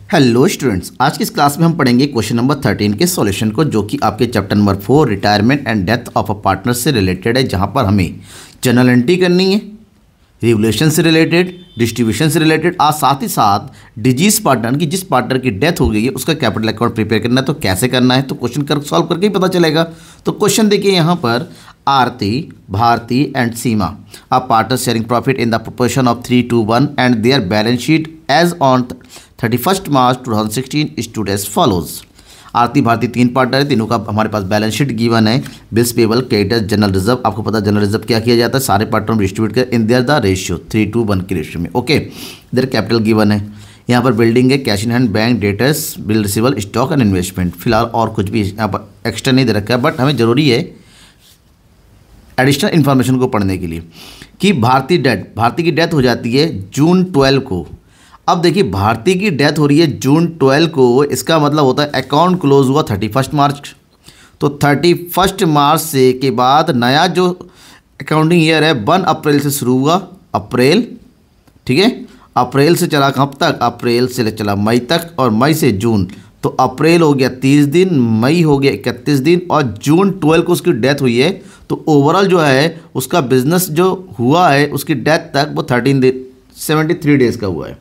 Hello students, आज की इस क्लास में हम पढ़ेंगे क्वेश्चन नंबर 13 के सॉल्यूशन को, जो कि आपके chapter number 4 retirement and death of a partner से रिलेटेड है, जहां पर हमें जनरल एंट्री करनी है, रेगुलेशन से रिलेटेड, डिस्ट्रीब्यूशन से रिलेटेड, आज साथ ही साथ डिजीज पार्टनर की जिस पार्टनर की डेथ हो गई है उसका कैपिटल अकाउंट प्रिपेयर करना है। तो कैसे करना है, तो क्वेश्चन कर सॉल्व करके ही पता चलेगा। तो क्वेश्चन देखिए, यहाँ पर Aarti, Bharti and Seema are partner sharing profit in the proportion of 3:1 and their balance sheet as on 31 March 2016 stood as follows. Aarti Bharti तीन पार्टनर है, तीनों का हमारे पास बैलेंस शीट गिवन है। Bills payable, creditors, general reserve. आपको पता है जनरल रिजर्व क्या किया जाता है, सारे पार्टनर में डिस्ट्रीब्यूट कर इन देयर द रेशियो 3:1 की रेशियो में। ओके, इधर कैपिटल गिवन है, यहाँ पर बिल्डिंग है, cash in hand, bank, debtors, bill receivable, stock and investment. फिलहाल और कुछ भी यहाँ पर एक्स्ट्रा नहीं दे रखा है, बट हमें जरूरी है एडिशनल इन्फॉर्मेशन को पढ़ने के लिए कि भारती की डेथ हो जाती है जून 12 को। अब देखिए, भारती की डेथ हो रही है जून 12 को, इसका मतलब होता है अकाउंट क्लोज हुआ 31 मार्च। तो 31 मार्च से के बाद नया जो अकाउंटिंग ईयर है 1 अप्रैल से शुरू हुआ, अप्रैल, ठीक है। अप्रैल से चला कब तक, अप्रैल से चला मई तक, और मई से जून। तो अप्रैल हो गया 30 दिन, मई हो गया 31 दिन, और जून 12 को उसकी डेथ हुई है। तो ओवरऑल जो है उसका बिजनेस जो हुआ है उसकी डेथ तक वो 73 डेज का हुआ है।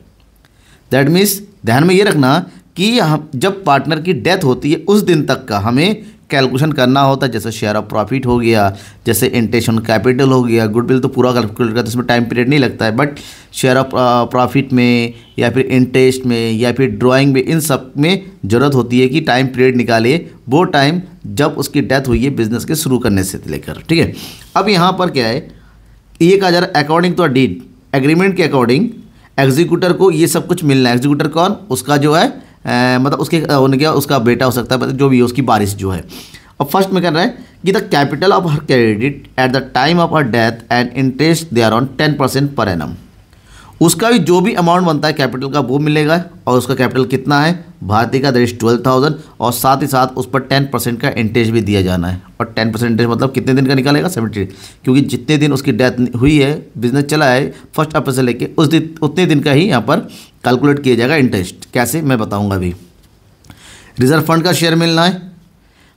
दैट मीन्स ध्यान में ये रखना कि हम जब पार्टनर की डेथ होती है उस दिन तक का हमें कैलकुलेशन करना होता है। जैसे शेयर ऑफ प्रॉफिट हो गया, जैसे इंटेंशन कैपिटल हो गया, गुडविल तो पूरा कैलकुलेट करता है, इसमें टाइम पीरियड नहीं लगता है। बट शेयर ऑफ प्रॉफिट में या फिर इंटरेस्ट में या फिर ड्राइंग में, इन सब में ज़रूरत होती है कि टाइम पीरियड निकालिए, वो टाइम जब उसकी डेथ हुई है बिजनेस के शुरू करने से लेकर, ठीक है। अब यहाँ पर क्या है, ये कहा जा रहा है according to a deed, agreement के अकॉर्डिंग एग्जीक्यूटर को ये सब कुछ मिलना है। एग्जीक्यूटर कौन, उसका जो है मतलब उसके उनके उसका बेटा हो सकता है, मतलब जो भी उसकी बारिश जो है। और फर्स्ट में कर रहा है कि the capital of her credit at the time of her death and interest they are on 10% per annum. उसका भी जो भी अमाउंट बनता है कैपिटल का वो मिलेगा, और उसका कैपिटल कितना है, भारती का दैट इज 12,000, और साथ ही साथ उस पर 10% का इंटरेस्ट भी दिया जाना है। और 10% इंटरेस्ट मतलब कितने दिन का निकालेगा, 70, क्योंकि जितने दिन उसकी डेथ हुई है, बिजनेस चला है 1 अप्रैल से लेके उस दिन, उतने दिन का ही यहाँ पर कैलकुलेट किया जाएगा इंटरेस्ट। कैसे, मैं बताऊँगा अभी। रिजर्व फंड का शेयर मिलना है,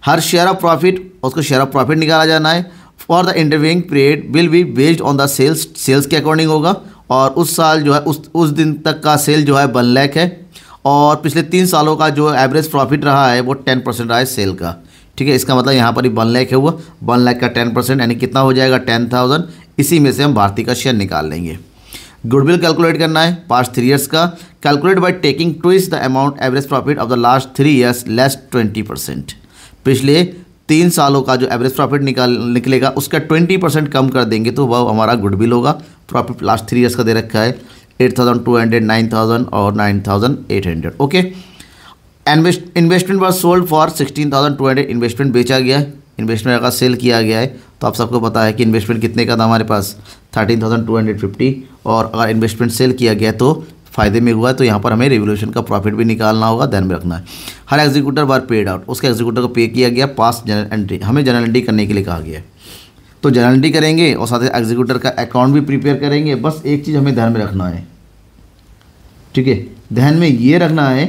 हर शेयर ऑफ प्रॉफिट उसको शेयर ऑफ प्रॉफिट निकाला जाना है। For the intervening period will be based on the sales के अकॉर्डिंग होगा, और उस साल जो है उस दिन तक का सेल जो है 1 लाख है, और पिछले 3 सालों का जो एवरेज प्रॉफिट रहा है वो 10% रहा है सेल का, ठीक है। इसका मतलब यहाँ पर ही 1 लाख है हुआ, 1 लाख का 10% यानी कितना हो जाएगा 10,000। इसी में से हम भारती का शेयर निकाल लेंगे। गुडविल कैलकुलेट करना है पास्ट 3 ईयर्स का, calculate by taking twice the amount average profit of the last 3 years less 20%। पिछले 3 सालों का जो एवरेज प्रॉफिट निकलेगा उसका 20% कम कर देंगे तो वह हमारा गुडविल होगा। प्रॉफिट लास्ट 3 ईयर्स का दे रखा है 8,200, 9,000 और 9,800। Okay, investment was sold for 16,200, investment बेचा गया है, इन्वेस्टमेंट का सेल किया गया है। तो आप सबको पता है कि इन्वेस्टमेंट कितने का था हमारे पास 13,250, और अगर इन्वेस्टमेंट सेल किया गया तो फायदे में हुआ है। तो यहाँ पर हमें रेवोल्यूशन का प्रॉफिट भी निकालना होगा, ध्यान में रखना है। हर एग्जीक्यूटर वर पेड आउट, उसके एग्जीक्यूटर को पे किया गया। पास जनरल एंट्री, हमें जनरल एंट्री करने के लिए कहा गया है, तो जनरल एंट्री करेंगे और साथ ही एग्जीक्यूटर का अकाउंट भी प्रिपेयर करेंगे। बस एक चीज़ हमें ध्यान में रखना है, ठीक है, ध्यान में ये रखना है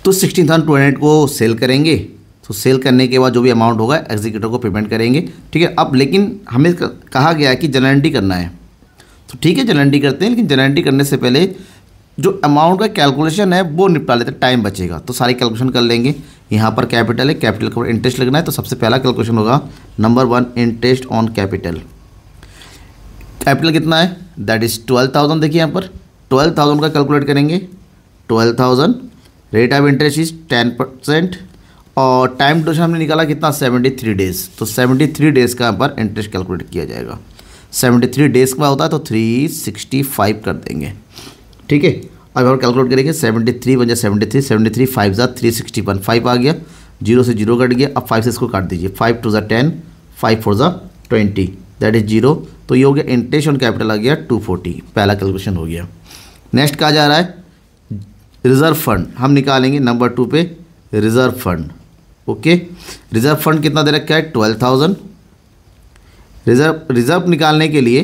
तो 16,200 को सेल करेंगे, तो सेल करने के बाद जो भी अमाउंट होगा एग्जीक्यूटर को पेमेंट करेंगे, ठीक है। अब लेकिन हमें कहा गया है कि जनरल एंट्री करना है, तो ठीक है जनरल एंट्री करते हैं, लेकिन जनरल एंट्री करने से पहले जो अमाउंट का कैलकुलेशन है वो निपटा लेते हैं, टाइम बचेगा तो सारी कैलकुलेशन कर लेंगे। यहाँ पर कैपिटल है, कैपिटल के ऊपर इंटरेस्ट लगना है, तो सबसे पहला कैलकुलेशन होगा number 1 interest on capital. Capital कितना है, दैट इज 12,000। देखिए यहाँ पर 12,000 का कैलकुलेट करेंगे, 12,000। रेट ऑफ इंटरेस्ट इज 10%, और टाइम ड्यूरेशन हमने निकाला कितना 73 डेज, तो 73 डेज़ का यहाँ पर इंटरेस्ट कैलकुलेट किया जाएगा। 73 डेज़ का होता है तो 365 कर देंगे, ठीक है। अब हम कैलकुलेट करेंगे 73 बन जाए 73 5 जा 361, 5 आ गया, 0 से 0 कट गया। अब 5 से इसको काट दीजिए, 5 2 ज़ा 10, 5 4 ज़ा 20, दैट इज 0। तो ये हो गया इंटरेस्ट ऑन कैपिटल आ गया 240, पहला कैलकुलेशन हो गया। नेक्स्ट कहा जा रहा है रिजर्व फंड, हम निकालेंगे नंबर 2 पे reserve fund. Okay, reserve fund कितना दे रखा है 12,000। रिजर्व निकालने के लिए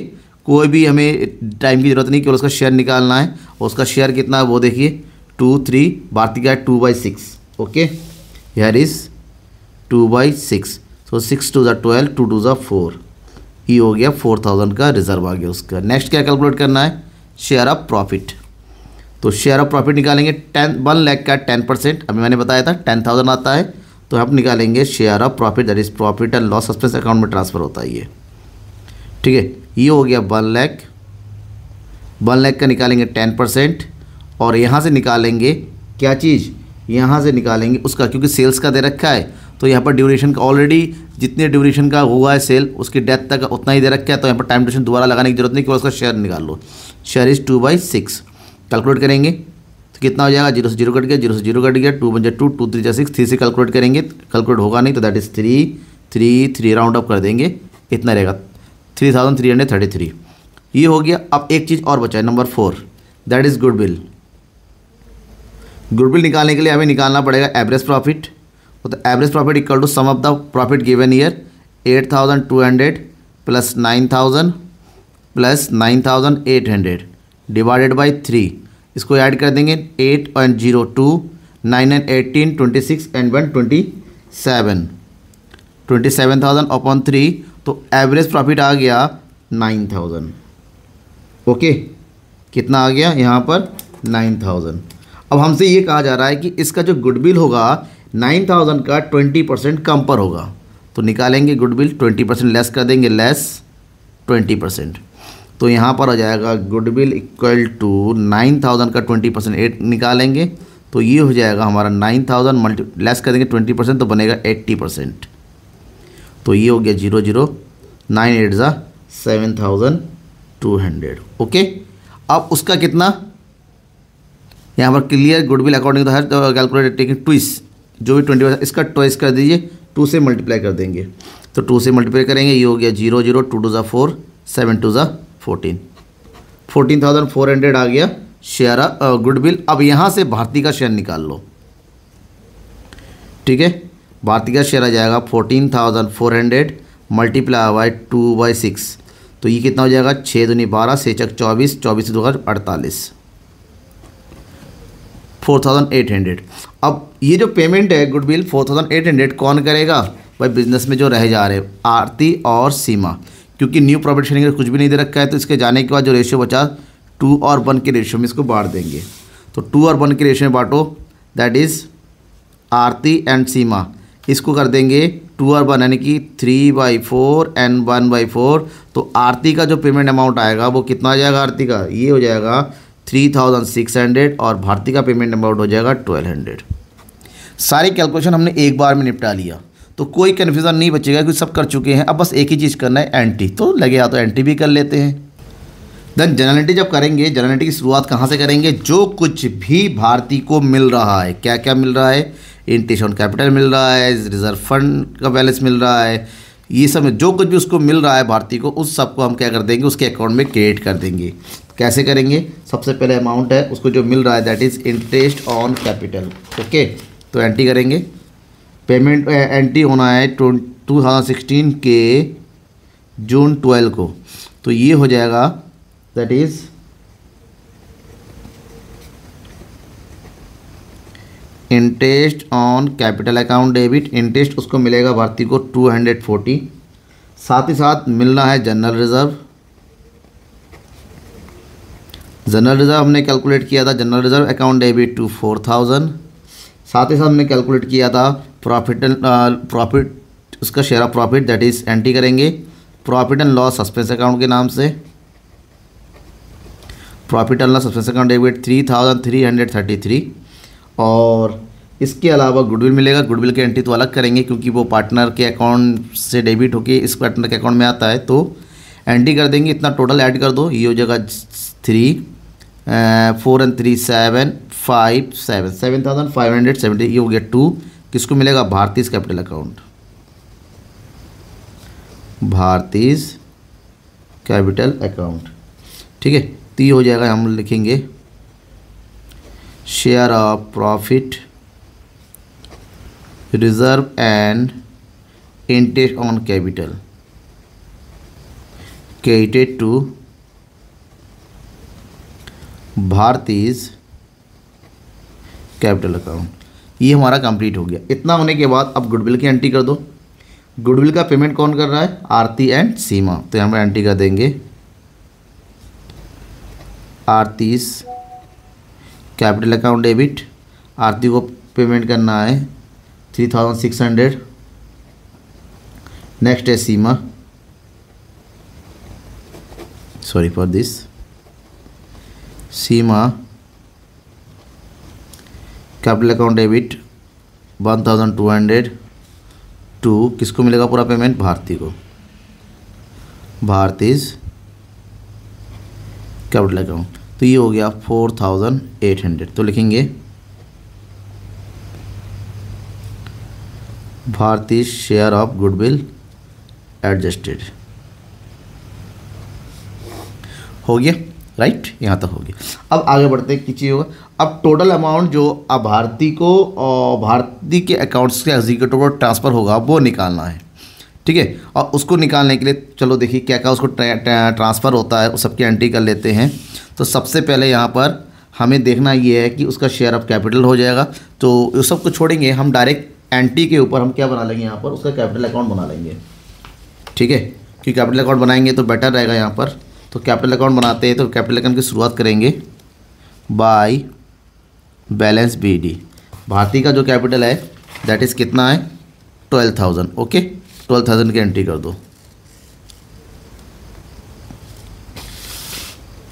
कोई भी हमें टाइम की ज़रूरत नहीं, केवल उसका शेयर निकालना है। और उसका शेयर कितना है वो देखिए 2 3, भारती का है 2/6। ओके, हियर इज़ 2/6, सो 6 2 12, 2 2 4, ये हो गया 4000 का रिजर्व आ गया उसका। नेक्स्ट क्या कैलकुलेट करना है, शेयर ऑफ प्रॉफिट। तो शेयर ऑफ प्रॉफिट निकालेंगे 1 लाख का 10%, अभी मैंने बताया था 10,000 आता है, तो हम निकालेंगे share of profit, that is profit and loss expense account में ट्रांसफ़र होता है ये। ठीक है, ये हो गया 1 लाख। 1 लाख का निकालेंगे 10%, और यहाँ से निकालेंगे क्या चीज़, यहाँ से निकालेंगे उसका, क्योंकि सेल्स का दे रखा है तो यहाँ पर ड्यूरेशन का ऑलरेडी जितने ड्यूरेशन का हुआ है सेल उसकी डेथ तक उतना ही दे रखा है, तो यहाँ पर टाइम ड्यूरेशन दोबारा लगाने की जरूरत नहीं, केवल उसका शेयर निकाल लो। शेयर इज़ 2/6, कैलकुलेट करेंगे तो कितना हो जाएगा, 0 से 0 कट गया, 0 से 0 कट गया, 2 1 2, 2 3 6, 3 से कैलकुलेट करेंगे, कैलकुलेट होगा नहीं तो दैट इज़ 3 राउंड अप कर देंगे, इतना रहेगा 3333। ये हो गया। अब एक चीज़ और बचा है नंबर 4, दैट इज़ गुडविल। गुडविल निकालने के लिए हमें निकालना पड़ेगा एवरेज प्रॉफिट। तो average profit equal to sum of the profit given year 8200 plus 9000 plus 9800 divided by 3। इसको ऐड कर देंगे 8 and 0 2, 9 and 18, 26 and 1 27, 27,000 अपॉन 3, तो एवरेज प्रॉफिट आ गया 9000। ओके, कितना आ गया यहाँ पर 9000। अब हमसे ये कहा जा रहा है कि इसका जो गुडविल होगा 9000 का 20% कम पर होगा, तो निकालेंगे गुडविल 20% लेस कर देंगे, लेस 20%। तो यहाँ पर आ जाएगा गुडविल इक्वल टू 9000 का 20% 8 निकालेंगे, तो ये हो जाएगा हमारा 9000 लेस कर देंगे 20%, तो बनेगा 80%। तो ये हो गया 0 0 9 8 ज़ा 7200। ओके, अब उसका कितना यहाँ पर clear, goodwill according to her calculated taking twist, जो भी 20% इसका ट्वाइस कर दीजिए, 2 से मल्टीप्लाई कर देंगे, तो 2 से मल्टीप्लाई करेंगे, ये हो गया 0 0 2 2 ज़ा 4, 7 2 ज़ा 14, 14,400 आ गया शेयर गुडविल। अब यहाँ से भारती का शेयर निकाल लो। ठीक है, भारती का शेयर आ जाएगा 14,400 मल्टीप्लाई बाई 2/6, तो ये कितना हो जाएगा 6 दूनी 12, 6 चक 24, 24 2 48, 4800। अब ये जो पेमेंट है गुडविल 4800 कौन करेगा भाई, बिजनेस में जो रह जा रहे हैं आरती और सीमा, क्योंकि न्यू प्रॉफिट शेयरिंग कुछ भी नहीं दे रखा है, तो इसके जाने के बाद जो रेशियो बचा 2 और 1 के रेशियो में इसको बांट देंगे। तो 2 और 1 के रेशियो में बांटो, दैट इज़ आरती एंड सीमा, इसको कर देंगे 2 और 1 यानी कि 3/4 एंड 1/4। तो आरती का जो पेमेंट अमाउंट आएगा वो कितना आ जाएगा, आरती का ये हो जाएगा 3600 और भारती का पेमेंट अमाउंट हो जाएगा 1200। सारी कैलकुलेशन हमने एक बार में निपटा लिया, तो कोई कन्फ्यूज़न नहीं बचेगा क्योंकि सब कर चुके हैं। अब बस एक ही चीज़ करना है, एंट्री, तो लगे या तो एंट्री भी कर लेते हैं। देन जनरल एंट्री जब करेंगे, जनरल एंट्री की शुरुआत कहाँ से करेंगे, जो कुछ भी भारती को मिल रहा है, क्या क्या मिल रहा है, इंटरेस्ट ऑन कैपिटल मिल रहा है, रिजर्व फंड का बैलेंस मिल रहा है, ये सब जो कुछ भी उसको मिल रहा है भारती को, उस सब को हम क्या कर देंगे, उसके अकाउंट में क्रिएट कर देंगे। कैसे करेंगे, सबसे पहले अमाउंट है उसको जो मिल रहा है that is interest on capital. Okay, तो एंट्री करेंगे, पेमेंट एंट्री होना है 2016 के जून 12 को, तो ये हो जाएगा that is interest on capital account debit. Interest उसको मिलेगा भारती को 240, साथ ही साथ मिलना है जनरल रिजर्व। जनरल रिजर्व हमने कैलकुलेट किया था, general reserve account debit to 4000, साथ ही साथ हमने कैलकुलेट किया था प्रॉफिट उसका share of profit, that is entry करेंगे profit and loss suspense account के नाम से, profit and loss suspense account debit 3333। और इसके अलावा गुडविल मिलेगा, गुडविल की एंट्री तो अलग करेंगे क्योंकि वो पार्टनर के अकाउंट से डेबिट होके इस पार्टनर के अकाउंट में आता है, तो एंट्री कर देंगे, इतना टोटल ऐड कर दो, ये हो जाएगा 3 4 and 3 7 5 7 7570, ये हो गया 2, किसको मिलेगा, Bharti's capital account, Bharti's capital account. ठीक है, तो ये हो जाएगा, हम लिखेंगे share of profit reserve and interest on capital credited to Bharti's capital account. ये हमारा कंप्लीट हो गया। इतना होने के बाद अब गुडविल की एंट्री कर दो। गुडविल का पेमेंट कौन कर रहा है? आरती एंड सीमा। तो यहाँ पर एंट्री कर देंगे Aarti's capital account debit. Aarti को पेमेंट करना है 3600। नेक्स्ट है Seema, sorry for this, Seema capital account debit 1200 to, किसको मिलेगा पूरा पेमेंट? भारती को। Bharti's capital account. तो ये हो गया 4800। तो लिखेंगे Bharti's share of goodwill adjusted. हो गया, राइट, यहाँ तक हो गया। अब आगे बढ़ते हैं, किसी होगा। अब टोटल अमाउंट जो अब भारती को और भारती के अकाउंट्स के एग्जीक्यूटिव को ट्रांसफ़र होगा वो निकालना है, ठीक है। और उसको निकालने के लिए चलो देखिए क्या क्या उसको ट्रांसफ़र होता है, उस सबकी एंट्री कर लेते हैं। तो सबसे पहले यहाँ पर हमें देखना ये है कि उसका शेयर ऑफ कैपिटल हो जाएगा। तो उस सब को छोड़ेंगे, हम डायरेक्ट एंट्री के ऊपर हम क्या बना लेंगे, यहाँ पर उसका कैपिटल अकाउंट बना लेंगे, ठीक है। क्योंकि कैपिटल अकाउंट बनाएंगे तो बेटर रहेगा यहाँ पर। तो कैपिटल अकाउंट बनाते हैं तो कैपिटल अकाउंट की शुरुआत करेंगे बाय बैलेंस BD। भारती का जो कैपिटल है दैट इज़ कितना है? 12,000। ओके, 12,000 की एंट्री कर दो।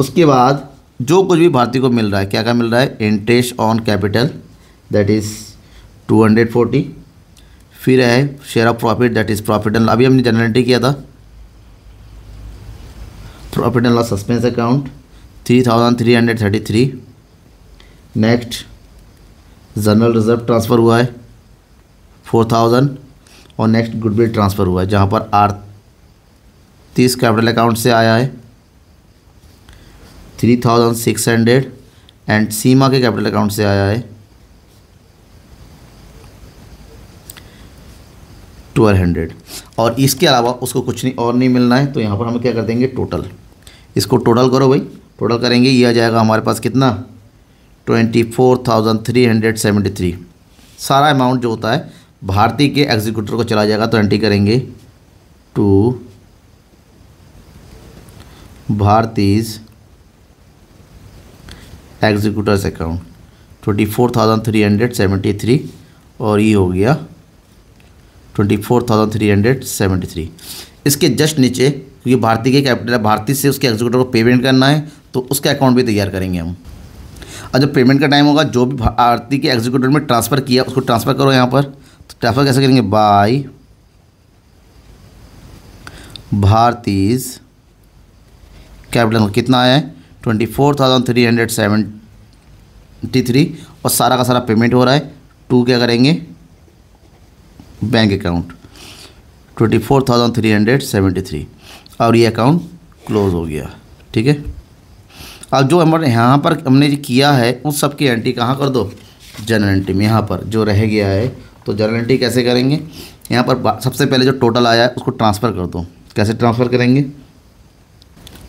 उसके बाद जो कुछ भी भारती को मिल रहा है, क्या क्या मिल रहा है? Interest on capital that is 240। फिर है share of profit that is profit and, अभी हमने जनरल एंट्री किया था, profit and loss suspense account 3333। Next general reserve transfer हुआ है 4000। और नेक्स्ट गुडविल ट्रांसफ़र हुआ है जहाँ पर आरतीज कैपिटल अकाउंट से आया है 3600 एंड सीमा के कैपिटल अकाउंट से आया है 1200। और इसके अलावा उसको कुछ नहीं और नहीं मिलना है। तो यहाँ पर हम क्या कर देंगे? टोटल, इसको टोटल करो भाई। टोटल करेंगे, ये आ जाएगा हमारे पास कितना? 24,373। सारा अमाउंट जो होता है भारती के एग्जीक्यूटर को चला जाएगा। तो एंट्री करेंगे टू भारतीज एग्जीक्यूटर्स अकाउंट 24,373। और ये हो गया 24,373। इसके जस्ट नीचे, क्योंकि भारती के कैपिटल है, भारती से उसके एग्जीक्यूटर को पेमेंट करना है तो उसका अकाउंट भी तैयार करेंगे हम। और जब पेमेंट का टाइम होगा, जो भी भारती के एग्जीक्यूटर में ट्रांसफ़र किया उसको ट्रांसफ़र करो यहाँ पर। तो ट्रांसफ़र कैसे करेंगे? By Bharti's capital. कितना आया है? 24,373। और सारा का सारा पेमेंट हो रहा है। टू क्या करेंगे? Bank account 24,373। और ये अकाउंट क्लोज हो गया, ठीक है। अब जो हमारे यहाँ पर हमने किया है उस सब की एंट्री कहाँ कर दो? जनरल एंट्री में। यहाँ पर जो रह गया है तो जनरल एंट्री कैसे करेंगे? यहाँ पर सबसे पहले जो टोटल आया है उसको ट्रांसफ़र कर दो। कैसे ट्रांसफ़र करेंगे?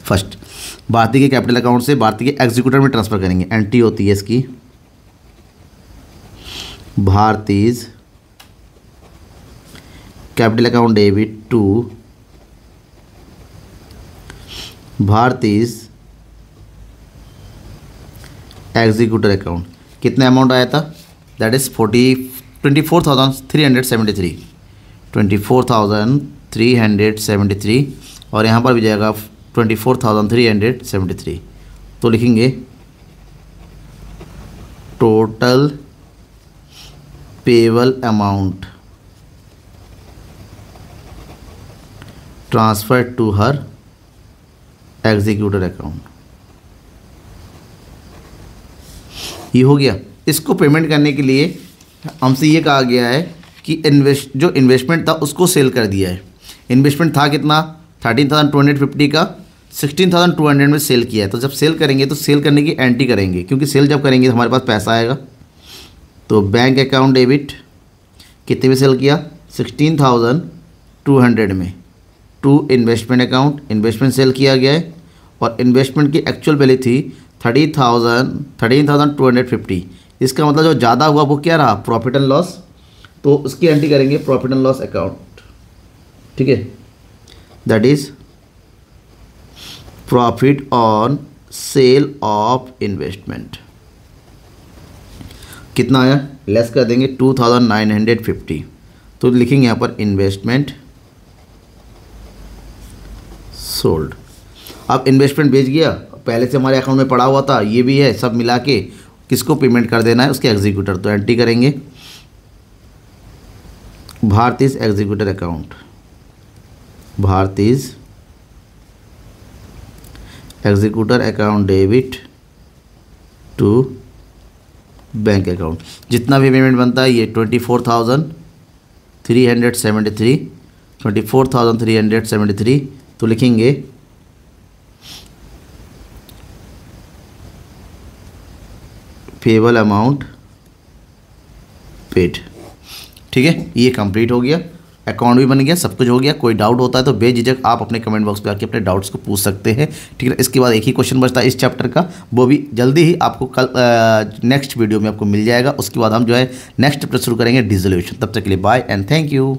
फर्स्ट भारती के कैपिटल अकाउंट से भारती के एग्जीक्यूटर में ट्रांसफ़र करेंगे। एंट्री होती है इसकी Bharti's capital account debit to Bharti's executor account. कितना अमाउंट आया था? That is 24,373। 24,373। और यहाँ पर भी जाएगा 24,373। तो लिखेंगे total payable amount transfer to her executor account. ये हो गया। इसको पेमेंट करने के लिए हमसे ये कहा गया है कि जो इन्वेस्टमेंट था उसको सेल कर दिया है। इन्वेस्टमेंट था कितना? 13,250 का 16,200 में सेल किया है। तो जब सेल करेंगे तो सेल करने की एंट्री करेंगे, क्योंकि सेल जब करेंगे तो हमारे पास पैसा आएगा। तो बैंक अकाउंट डेबिट कितने में सेल किया? 16,200 में। To investment account, investment sell किया गया है। और इन्वेस्टमेंट की एक्चुअल वैल्यू थी 13,250। इसका मतलब जो ज़्यादा हुआ वो क्या रहा, प्रॉफिट एंड लॉस, तो उसकी एंट्री करेंगे प्रॉफिट एंड लॉस अकाउंट, ठीक है। That is profit on sale of investment. कितना आया, लेस कर देंगे 2,950, तो लिखेंगे यहाँ पर इन्वेस्टमेंट सोल्ड। अब इन्वेस्टमेंट बेच गया, पहले से हमारे अकाउंट में पड़ा हुआ था, ये भी है, सब मिला के किसको पेमेंट कर देना है, उसके एग्जीक्यूटर। तो एंट्री करेंगे Bharti's executor account, Bharti's executor account debit to bank account. जितना भी पेमेंट बनता है ये 24,373, तो लिखेंगे पेबल अमाउंट पेड, ठीक है। ये कंप्लीट हो गया, अकाउंट भी बन गया, सब कुछ हो गया। कोई डाउट होता है तो बेझिझक आप अपने कमेंट बॉक्स पे आके अपने डाउट्स को पूछ सकते हैं, ठीक है। इसके बाद एक ही क्वेश्चन बचता है इस चैप्टर का, वो भी जल्दी ही आपको कल नेक्स्ट वीडियो में आपको मिल जाएगा। उसके बाद हम जो है नेक्स्ट चैप्टर शुरू करेंगे डिसोल्यूशन। तब तक के लिए बाय एंड थैंक यू।